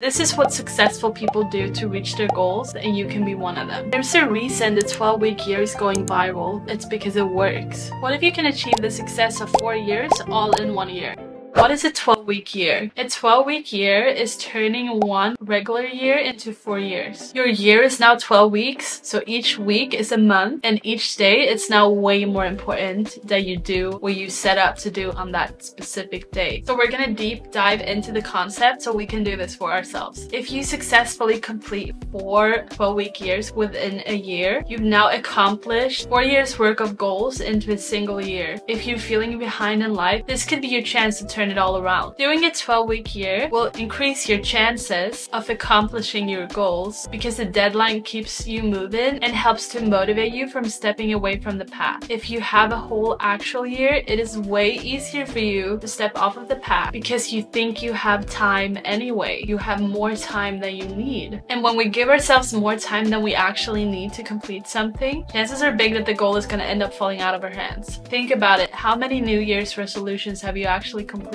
This is what successful people do to reach their goals, and you can be one of them. There's a reason the 12-week year is going viral. It's because it works. What if you can achieve the success of 4 years all in 1 year? What is a 12-week year? A 12-week year is turning one regular year into 4 years. Your year is now 12 weeks, so each week is a month, and each day it's now way more important that you do what you set up to do on that specific day. So we're gonna deep dive into the concept so we can do this for ourselves. If you successfully complete 4 12-week years within a year, you've now accomplished 4 years worth of goals into a single year. If you're feeling behind in life, this could be your chance to turn it all around. Doing a 12-week year will increase your chances of accomplishing your goals because the deadline keeps you moving and helps to motivate you from stepping away from the path. If you have a whole actual year, it is way easier for you to step off of the path because you think you have time anyway. You have more time than you need. And when we give ourselves more time than we actually need to complete something, chances are big that the goal is going to end up falling out of our hands. Think about it. How many New Year's resolutions have you actually completed?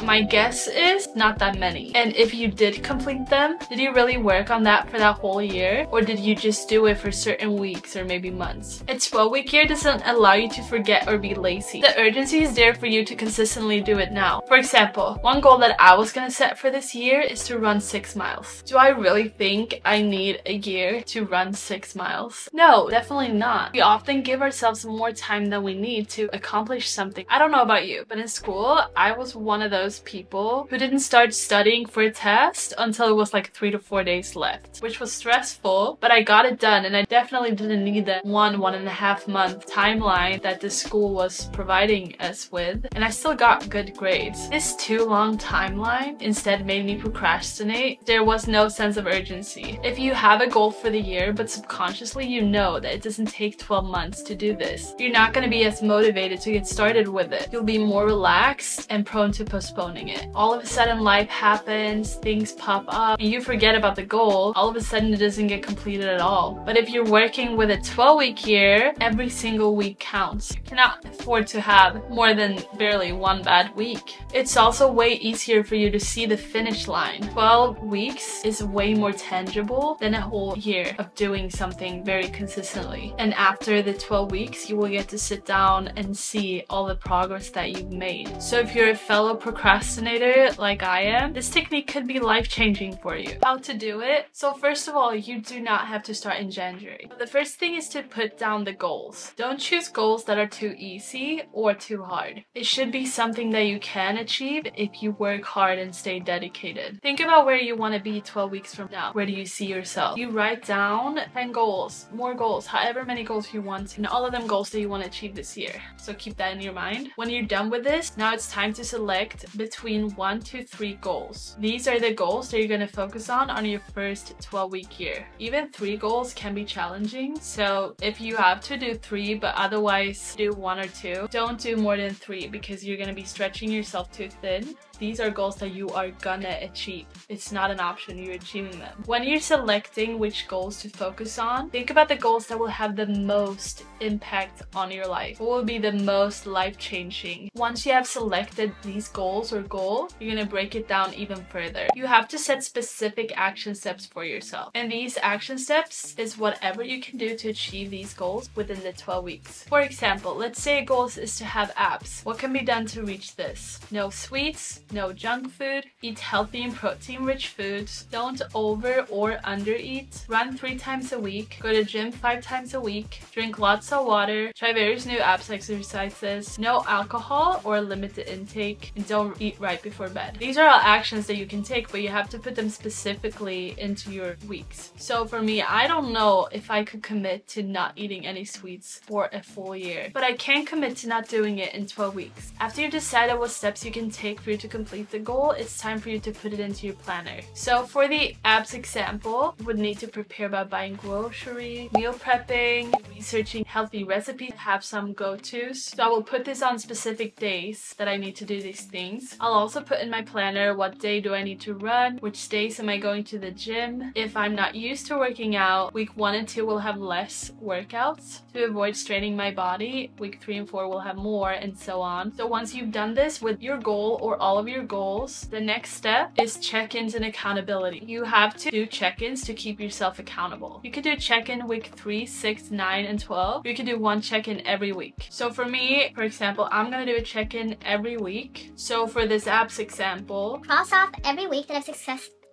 My guess is not that many. And if you did complete them, did you really work on that for that whole year? Or did you just do it for certain weeks or maybe months? A 12-week year doesn't allow you to forget or be lazy. The urgency is there for you to consistently do it now. For example, one goal that I was gonna set for this year is to run 6 miles. Do I really think I need a year to run 6 miles? No, definitely not. We often give ourselves more time than we need to accomplish something. I don't know about you, but in school, I was one of those people who didn't start studying for a test until it was like 3 to 4 days left, which was stressful, but I got it done, and I definitely didn't need that 1.5 month timeline that the school was providing us with, and I still got good grades. This too long timeline instead made me procrastinate. There was no sense of urgency. If you have a goal for the year, but subconsciously you know that it doesn't take 12 months to do this, you're not going to be as motivated to get started with it. You'll be more relaxed and prone to postponing it. All of a sudden life happens, things pop up, and you forget about the goal. All of a sudden it doesn't get completed at all. But if you're working with a 12-week year, every single week counts. You cannot afford to have more than barely one bad week. It's also way easier for you to see the finish line. 12 weeks is way more tangible than a whole year of doing something very consistently. And after the 12 weeks, you will get to sit down and see all the progress that you've made. So if you're a fellow procrastinator like I am, this technique could be life-changing for you. How to do it? So first of all, you do not have to start in January. The first thing is to put down the goals. Don't choose goals that are too easy or too hard. It should be something that you can achieve if you work hard and stay dedicated. Think about where you want to be 12 weeks from now. Where do you see yourself? You write down 10 goals, more goals, however many goals you want, and all of them goals that you want to achieve this year. So keep that in your mind. When you're done with this, now it's time to select between 1 to 3 goals. These are the goals that you're going to focus on your first 12-week year. Even 3 goals can be challenging, so if you have to do 3 but otherwise do 1 or 2, don't do more than 3 because you're going to be stretching yourself too thin. These are goals that you are gonna achieve. It's not an option, you're achieving them. When you're selecting which goals to focus on, think about the goals that will have the most impact on your life. What will be the most life-changing? Once you have selected these goals or goal, you're gonna break it down even further. You have to set specific action steps for yourself. And these action steps is whatever you can do to achieve these goals within the 12 weeks. For example, let's say a goal is to have abs. What can be done to reach this? No sweets, no junk food, eat healthy and protein-rich foods, don't over or under-eat, run 3 times a week, go to gym 5 times a week, drink lots of water, try various new abs exercises, no alcohol or limited intake, and don't eat right before bed. These are all actions that you can take, but you have to put them specifically into your weeks. So for me, I don't know if I could commit to not eating any sweets for a full year, but I can commit to not doing it in 12 weeks. After you've decided what steps you can take for you to complete the goal, it's time for you to put it into your planner. So for the abs example, you would need to prepare by buying groceries, meal prepping, researching healthy recipes, have some go-tos. So I will put this on specific days that I need to do these things. I'll also put in my planner what day do I need to run, which days am I going to the gym. If I'm not used to working out, week 1 and 2 will have less workouts to avoid straining my body. Week 3 and 4 will have more, and so on. So once you've done this with your goal or all of your your goals, the next step is check-ins and accountability. You have to do check-ins to keep yourself accountable. You could do check-in week 3, 6, 9, and 12. You could do one check-in every week. So for me, for example, I'm gonna do a check-in every week. So for this app's example, cross off every week that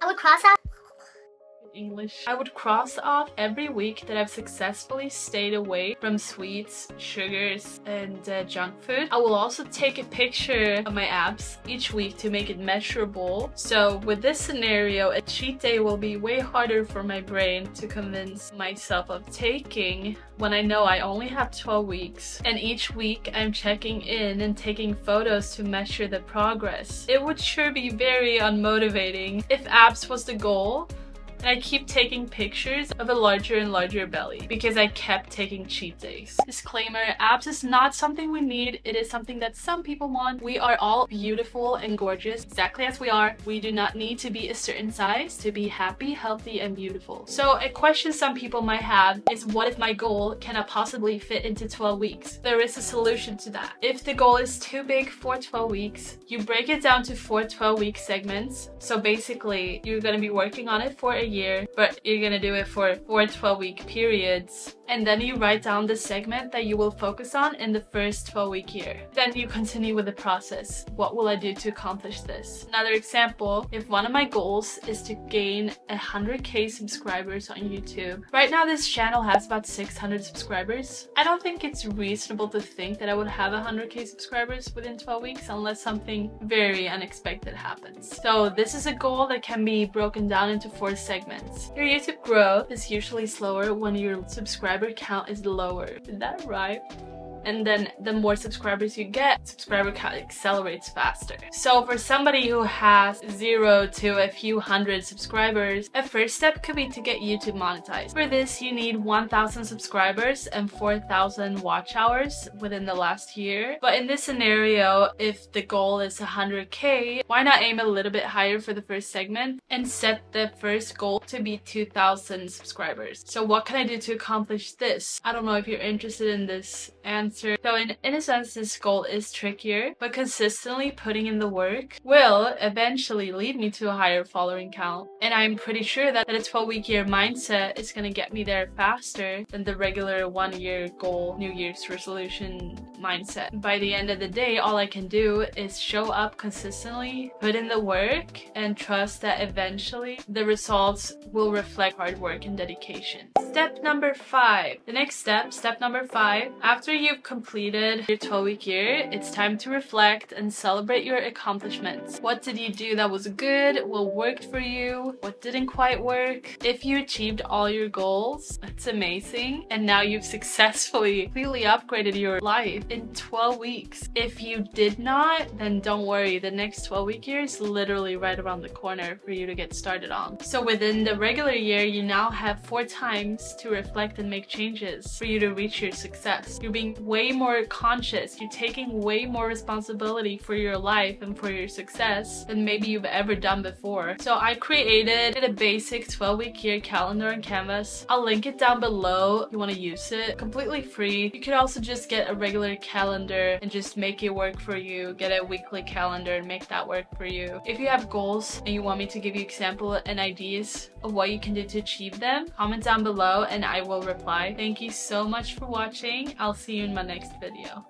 I would cross off English. I would cross off every week that I've successfully stayed away from sweets, sugars, and junk food. I will also take a picture of my abs each week to make it measurable. So with this scenario, a cheat day will be way harder for my brain to convince myself of taking when I know I only have 12 weeks. And each week I'm checking in and taking photos to measure the progress. It would sure be very unmotivating if abs was the goal. And I keep taking pictures of a larger and larger belly because I kept taking cheat days. Disclaimer, abs is not something we need. It is something that some people want. We are all beautiful and gorgeous exactly as we are. We do not need to be a certain size to be happy, healthy, and beautiful. So a question some people might have is, what if my goal cannot possibly fit into 12 weeks? There is a solution to that. If the goal is too big for 12 weeks, you break it down to 4 12-week segments. So basically, you're gonna be working on it for a year, but you're gonna do it for 4 12-week periods, and then you write down the segment that you will focus on in the first 12-week year. Then you continue with the process. What will I do to accomplish this? Another example, if one of my goals is to gain 100k subscribers on YouTube. Right now this channel has about 600 subscribers. I don't think it's reasonable to think that I would have 100k subscribers within 12 weeks unless something very unexpected happens. So this is a goal that can be broken down into 4 segments. Your YouTube growth is usually slower when your subscriber count is lower. Is that right? And then the more subscribers you get, subscriber count accelerates faster. So for somebody who has 0 to a few hundred subscribers, a first step could be to get YouTube monetized. For this, you need 1,000 subscribers and 4,000 watch hours within the last year. But in this scenario, if the goal is 100k, why not aim a little bit higher for the first segment and set the first goal to be 2,000 subscribers? So what can I do to accomplish this? I don't know if you're interested in this answer. So in a sense, this goal is trickier, but consistently putting in the work will eventually lead me to a higher following count. And I'm pretty sure that a 12-week year mindset is gonna get me there faster than the regular 1-year goal, New Year's resolution mindset. By the end of the day, all I can do is show up consistently, put in the work, and trust that eventually the results will reflect hard work and dedication. Step number 5. The next step, step number 5, after you've completed your 12-week year, it's time to reflect and celebrate your accomplishments. What did you do that was good? What worked for you? What didn't quite work? If you achieved all your goals, that's amazing. And now you've successfully completely upgraded your life in 12 weeks. If you did not, then don't worry. The next 12-week year is literally right around the corner for you to get started on. So within the regular year, you now have 4 times to reflect and make changes for you to reach your success. You're being way more conscious. You're taking way more responsibility for your life and for your success than maybe you've ever done before. So I created a basic 12-week year calendar on Canvas. I'll link it down below if you want to use it. Completely free. You could also just get a regular calendar and just make it work for you. Get a weekly calendar and make that work for you. If you have goals and you want me to give you examples and ideas of what you can do to achieve them, comment down below and I will reply. Thank you so much for watching. I'll see you in my next video.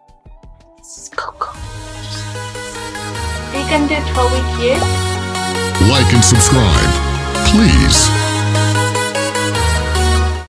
Are you gonna do 12-week year? Like and subscribe, please.